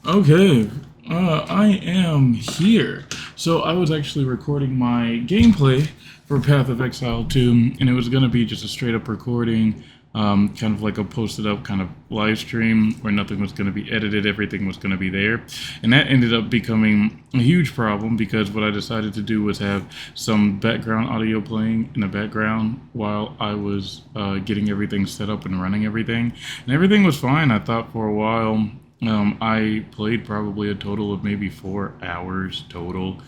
Okay, I am here. So I was actually recording my gameplay for Path of Exile 2, and it was going to be just a straight up recording, kind of like a posted up kind of live stream where nothing was going to be edited, everything was going to be there. And that ended up becoming a huge problem because what I decided to do was have some background audio playing in the background while I was getting everything set up and running everything. And everything was fine, I thought, for a while. I played probably a total of maybe 4 hours total.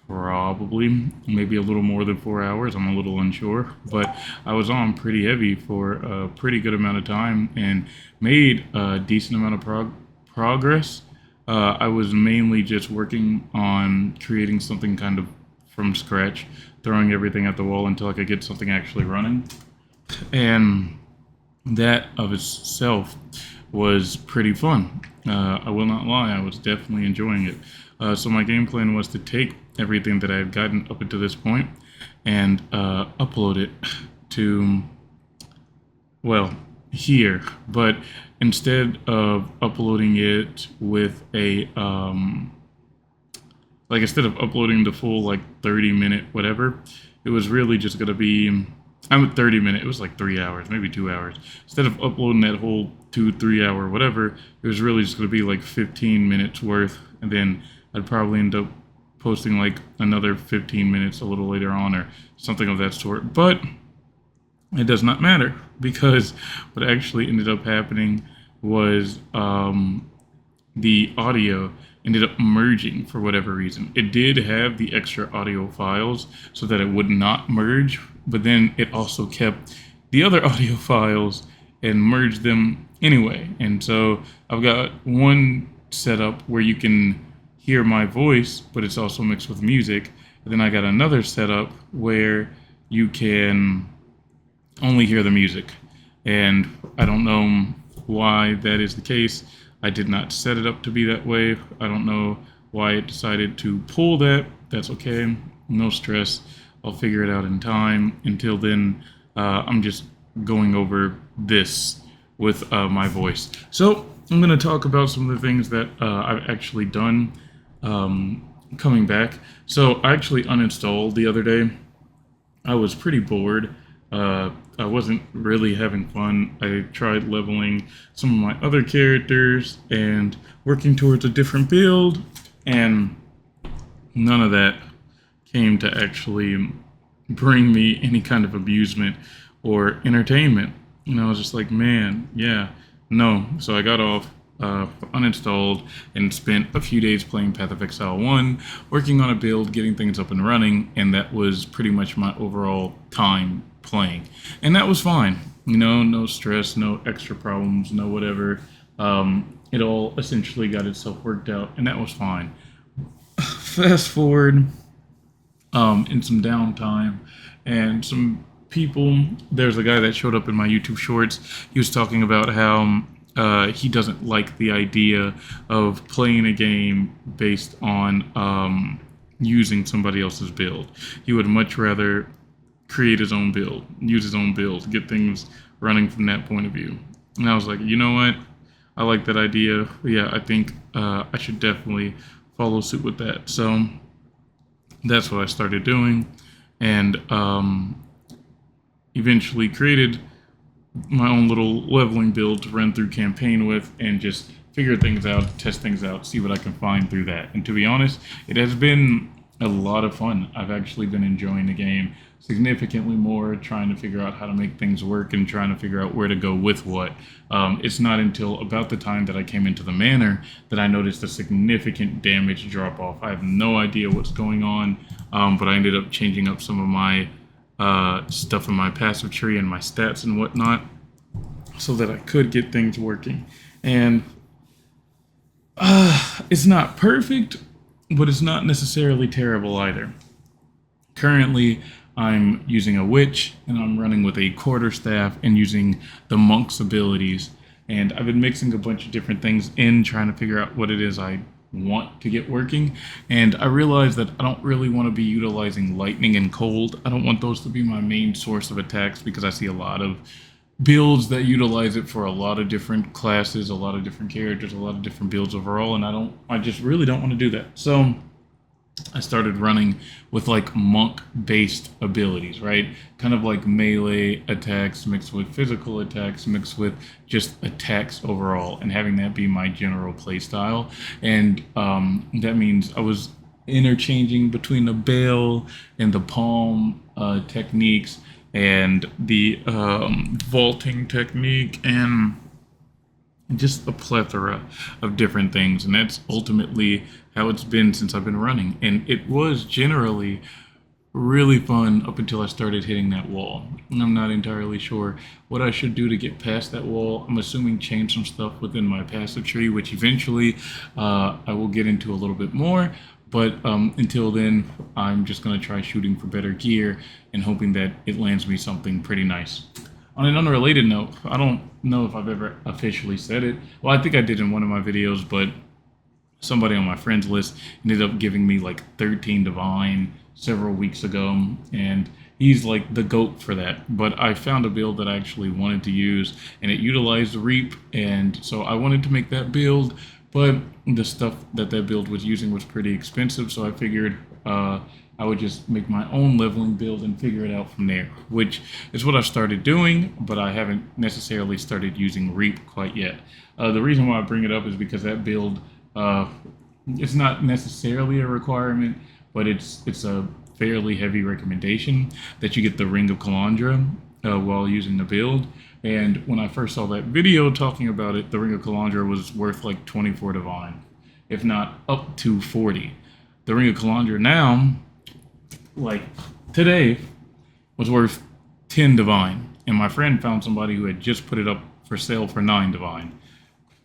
Probably, maybe a little more than 4 hours. I'm a little unsure, but I was on pretty heavy for a pretty good amount of time and made a decent amount of progress. I was mainly just working on creating something kind of from scratch, throwing everything at the wall until I could get something actually running. And that of itself was pretty fun. I will not lie, I was definitely enjoying it. So my game plan was to take everything that I had gotten up until this point and upload it to, well, here. But instead of uploading it with a like instead of uploading the full like 30-minute whatever, it was really just gonna be, I'm at 30 minute, it was like 3 hours, maybe 2 hours. Instead of uploading that whole 2 3 hour whatever, it was really just gonna be like 15 minutes worth, and then I'd probably end up posting like another 15 minutes a little later on or something of that sort. But it does not matter because what actually ended up happening was the audio ended up merging for whatever reason. It did have the extra audio files so that it would not merge, but then it also kept the other audio files and merged them anyway. And so I've got one setup where you can hear my voice, but it's also mixed with music. And then I got another setup where you can only hear the music. And I don't know why that is the case. I did not set it up to be that way. I don't know why it decided to pull that. That's okay. No stress. I'll figure it out in time. Until then, I'm just going over this with my voice. So I'm going to talk about some of the things that I've actually done coming back. So I actually uninstalled the other day. I was pretty bored. I wasn't really having fun. I tried leveling some of my other characters and working towards a different build, and none of that came to actually bring me any kind of amusement or entertainment. And I was just like, man, yeah, no. So I got off, uninstalled, and spent a few days playing Path of Exile 1, working on a build, getting things up and running, and that was pretty much my overall time playing. And that was fine. No stress, no extra problems, no whatever. It all essentially got itself worked out, and that was fine. Fast forward in some downtime and some people. There's a guy that showed up in my YouTube shorts. He was talking about how he doesn't like the idea of playing a game based on using somebody else's build. He would much rather create his own build, use his own build, get things running from that point of view. And I was like, you know what? I like that idea. Yeah, I think I should definitely follow suit with that. So that's what I started doing, and eventually created my own little leveling build to run through campaign with and just figure things out, test things out, see what I can find through that. And to be honest, it has been a lot of fun. I've actually been enjoying the game significantly more, trying to figure out how to make things work and trying to figure out where to go with what. It's not until about the time that I came into the manor that I noticed a significant damage drop off. I have no idea what's going on, but I ended up changing up some of my stuff in my passive tree and my stats and whatnot so that I could get things working. And it's not perfect, but it's not necessarily terrible either. Currently, I'm using a witch, and I'm running with a quarterstaff and using the monk's abilities. And I've been mixing a bunch of different things in, trying to figure out what it is I want to get working. And I realized that I don't really want to be utilizing lightning and cold. I don't want those to be my main source of attacks because I see a lot of builds that utilize it for a lot of different classes, a lot of different characters, a lot of different builds overall, and I just really don't want to do that. So I started running with like monk based abilities, right? Kind of like melee attacks mixed with physical attacks mixed with just attacks overall, and having that be my general play style. And that means I was interchanging between the bail and the palm techniques and the vaulting technique and just a plethora of different things. And that's ultimately how it's been since I've been running. And it was generally really fun up until I started hitting that wall. And I'm not entirely sure what I should do to get past that wall. I'm assuming change some stuff within my passive tree, which eventually I will get into a little bit more. But until then, I'm just going to try shooting for better gear and hoping that it lands me something pretty nice. On an unrelated note, I don't know if I've ever officially said it. Well, I think I did in one of my videos, but somebody on my friends list ended up giving me like 13 Divine several weeks ago, and he's like the GOAT for that. But I found a build that I actually wanted to use, and it utilized Reap, and so I wanted to make that build, but the stuff that build was using was pretty expensive, so I figured I would just make my own leveling build and figure it out from there, which is what I've started doing, but I haven't necessarily started using Reap quite yet. The reason why I bring it up is because that build, it's not necessarily a requirement, but it's a fairly heavy recommendation that you get the Ring of Calandra while using the build. And when I first saw that video talking about it, the Ring of Calandra was worth like 24 Divine, if not up to 40. The Ring of Calandra now, like today, was worth 10 Divine, and my friend found somebody who had just put it up for sale for 9 Divine.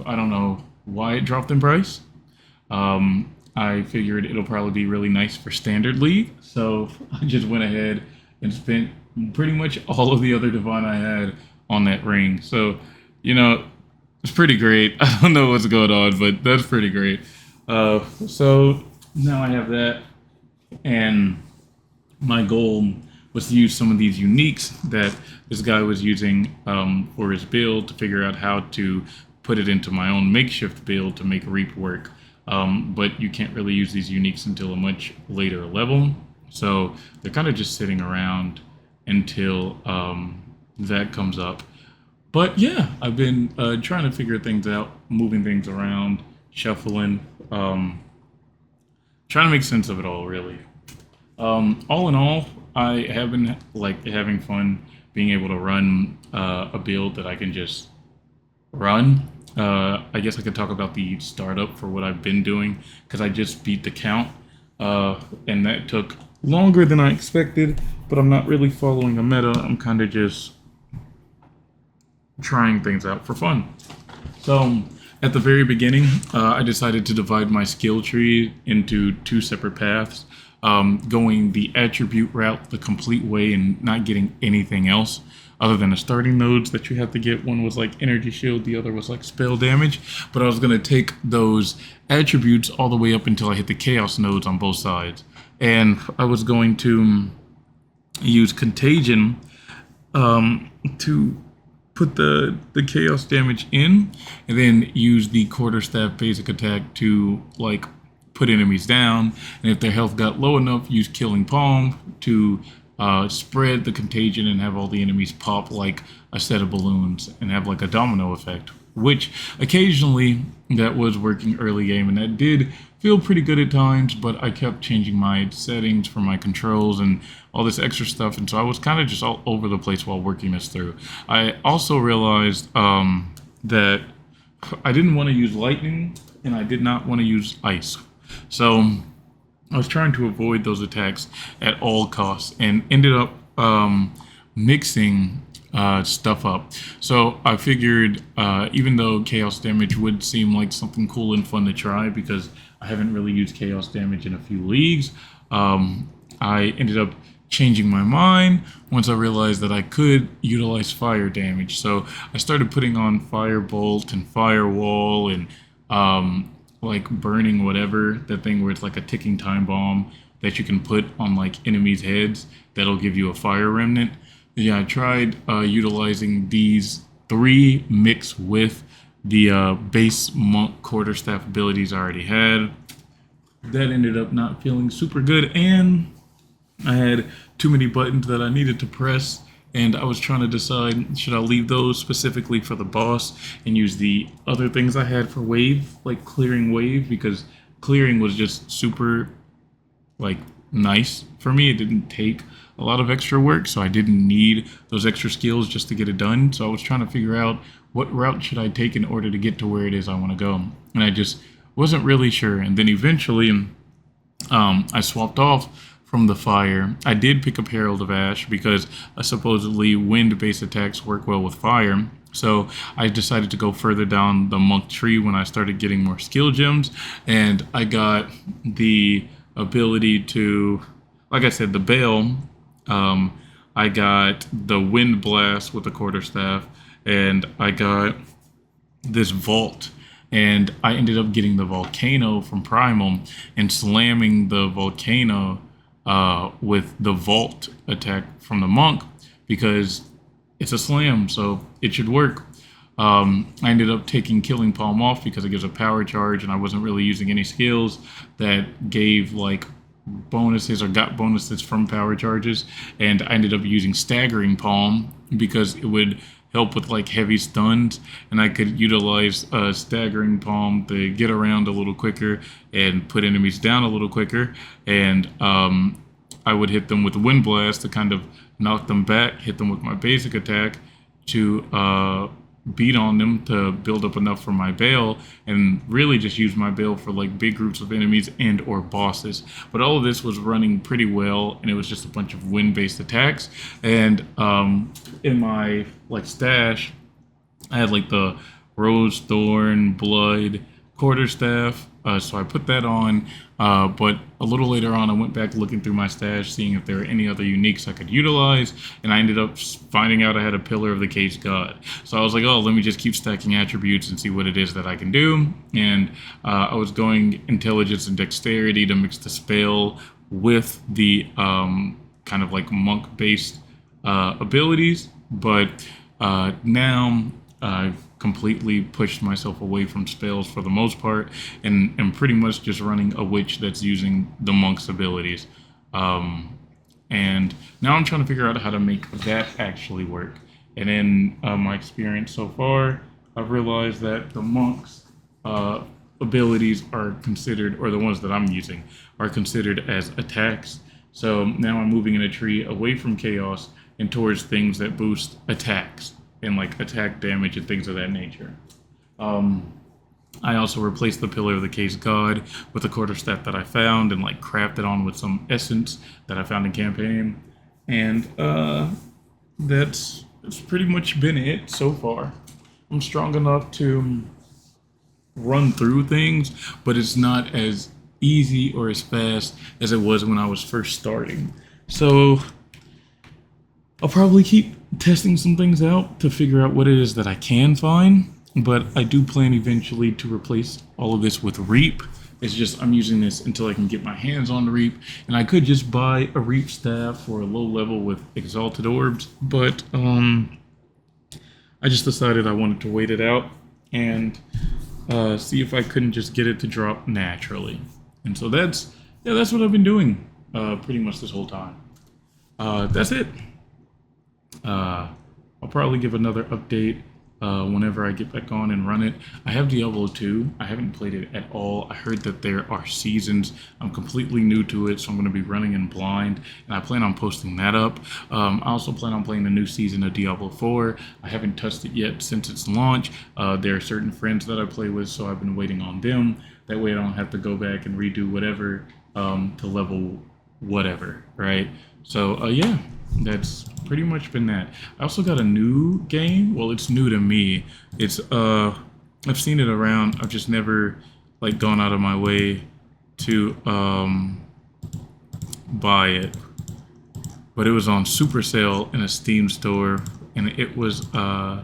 I don't know why it dropped in price. I figured it'll probably be really nice for Standard League, so I just went ahead and spent pretty much all of the other Divine I had on that ring. So, you know, it's pretty great. I don't know what's going on, but that's pretty great. So now I have that, and my goal was to use some of these uniques that this guy was using for his build to figure out how to put it into my own makeshift build to make Reap work. But you can't really use these uniques until a much later level. So they're kind of just sitting around until that comes up. But yeah, I've been trying to figure things out, moving things around, shuffling, trying to make sense of it all, really. All in all, I have been like having fun being able to run a build that I can just run. I guess I could talk about the startup for what I've been doing, because I just beat the count, and that took longer than I expected, but I'm not really following a meta. I'm kind of just trying things out for fun. So at the very beginning, I decided to divide my skill tree into 2 separate paths. Going the attribute route the complete way and not getting anything else other than the starting nodes that you have to get. One was like energy shield, the other was like spell damage, but I was going to take those attributes all the way up until I hit the chaos nodes on both sides. And I was going to use contagion to put the chaos damage in, and then use the quarterstaff basic attack to like put enemies down, and if their health got low enough, use Killing Palm to spread the contagion and have all the enemies pop like a set of balloons and have like a domino effect, which occasionally that was working early game, and that did feel pretty good at times, but I kept changing my settings for my controls and all this extra stuff, and so I was kind of just all over the place while working this through. I also realized that I didn't want to use lightning, and I did not want to use ice. So I was trying to avoid those attacks at all costs, and ended up mixing stuff up. So I figured even though chaos damage would seem like something cool and fun to try, because I haven't really used chaos damage in a few leagues, I ended up changing my mind once I realized that I could utilize fire damage. So I started putting on Firebolt and Firewall and like burning whatever, that thing where it's like a ticking time bomb that you can put on like enemies' heads that'll give you a fire remnant. Yeah, I tried utilizing these three mixed with the base monk quarterstaff abilities I already had. That ended up not feeling super good, and I had too many buttons that I needed to press, and I was trying to decide should I leave those specifically for the boss and use the other things I had for wave, like clearing wave, because clearing was just super like nice for me. It didn't take a lot of extra work, so I didn't need those extra skills just to get it done. So I was trying to figure out what route should I take in order to get to where it is I want to go, and I just wasn't really sure. And then eventually, I swapped off from the fire. I did pick up Herald of Ash because supposedly wind-based attacks work well with fire. So I decided to go further down the monk tree when I started getting more skill gems, and I got the ability to, like I said, the Bale. I got the Wind Blast with the quarterstaff, and I got this vault, and I ended up getting the volcano from Primal and slamming the volcano with the vault attack from the monk because it's a slam, so it should work. I ended up taking Killing Palm off because it gives a power charge, and I wasn't really using any skills that gave like bonuses or got bonuses from power charges, and I ended up using Staggering Palm because it would help with like heavy stuns, and I could utilize Staggering Palm to get around a little quicker and put enemies down a little quicker, and I would hit them with Wind Blast to kind of knock them back, hit them with my basic attack to beat on them to build up enough for my Bale, and really just use my Bale for like big groups of enemies and or bosses. But all of this was running pretty well, and it was just a bunch of wind-based attacks. And in my like stash, I had like the Rose Thorn, Blood, Quarterstaff. So I put that on, but a little later on, I went back looking through my stash, seeing if there were any other uniques I could utilize, and I ended up finding out I had a Pillar of the Caged God. So I was like, oh, let me just keep stacking attributes and see what it is that I can do. And I was going Intelligence and Dexterity to mix the spell with the kind of like monk-based abilities, but now I've completely pushed myself away from spells for the most part, and am pretty much just running a witch that's using the monk's abilities. And now I'm trying to figure out how to make that actually work. And in my experience so far, I've realized that the monk's abilities are considered, or the ones that I'm using, are considered as attacks. So now I'm moving in a tree away from chaos and towards things that boost attacks and like attack damage and things of that nature. I also replaced the Pillar of the Caged God with a quarterstaff that I found and like crafted on with some essence that I found in campaign. And that's pretty much been it so far. I'm strong enough to run through things, but it's not as easy or as fast as it was when I was first starting. So I'll probably keep testing some things out to figure out what it is that I can find, but I do plan eventually to replace all of this with Reap. It's just I'm using this until I can get my hands on the Reap, and I could just buy a Reap staff for a low level with Exalted Orbs, but I just decided I wanted to wait it out and see if I couldn't just get it to drop naturally. And so that's what I've been doing pretty much this whole time. That's it. I'll probably give another update whenever I get back on and run it. I have Diablo 2. I haven't played it at all. I heard that there are seasons. I'm completely new to it, so I'm going to be running in blind, and I plan on posting that up. I also plan on playing the new season of Diablo 4. I haven't touched it yet since its launch. There are certain friends that I play with, so I've been waiting on them. That way I don't have to go back and redo whatever to level whatever, right? So, yeah. That's pretty much been that. I also got a new game. Well, it's new to me. It's I've seen it around. I've just never like gone out of my way to buy it. But it was on super sale in a Steam store, and it was I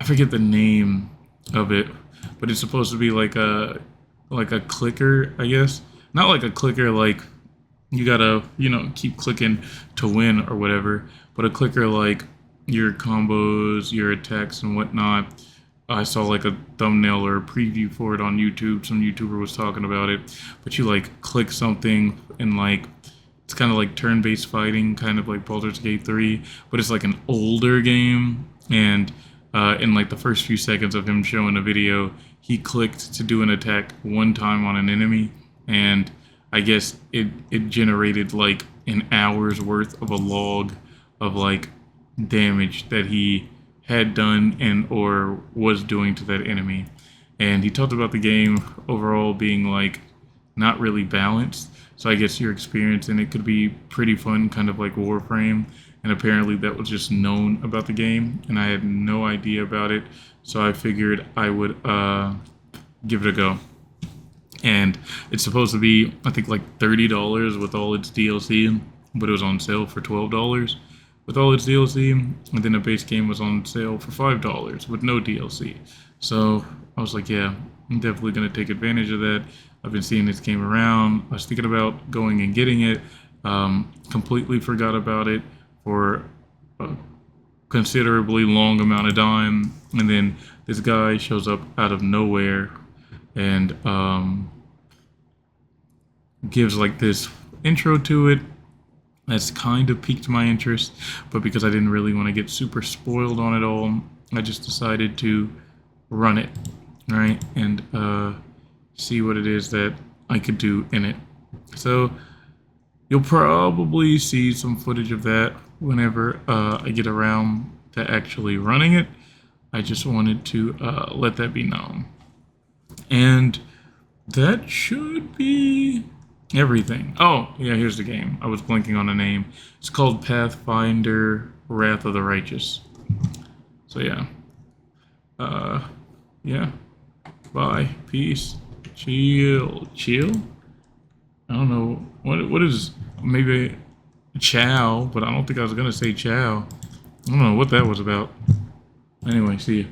forget the name of it, but it's supposed to be like a clicker, I guess. Not like a clicker like you gotta, keep clicking to win or whatever. But a clicker like your combos, your attacks, and whatnot. I saw like a thumbnail or a preview for it on YouTube. Some YouTuber was talking about it. But you like click something and like it's kind of like turn-based fighting, kind of like Baldur's Gate 3, but it's like an older game. And in like the first few seconds of him showing a video, he clicked to do an attack one time on an enemy, and I guess it generated like an hour's worth of a log of like damage that he had done and or was doing to that enemy. And he talked about the game overall being like not really balanced. So I guess your experience in it could be pretty fun, kind of like Warframe. And apparently that was just known about the game, and I had no idea about it. So I figured I would give it a go. And it's supposed to be, I think, like $30 with all its DLC, but it was on sale for $12 with all its DLC, and then the base game was on sale for $5 with no DLC. So I was like, yeah, I'm definitely gonna take advantage of that. I've been seeing this game around. I was thinking about going and getting it. Completely forgot about it for a considerably long amount of time, and then this guy shows up out of nowhere and gives like this intro to it that's kind of piqued my interest, but because I didn't really want to get super spoiled on it all, I just decided to run it, right, and see what it is that I could do in it. So you'll probably see some footage of that whenever I get around to actually running it. I just wanted to let that be known. And that should be everything. Oh, yeah, here's the game. I was blanking on the name. It's called Pathfinder Wrath of the Righteous. So, yeah. Yeah. Bye. Peace. Chill. Chill? I don't know. What is... Maybe ciao, but I don't think I was going to say ciao. I don't know what that was about. Anyway, see you.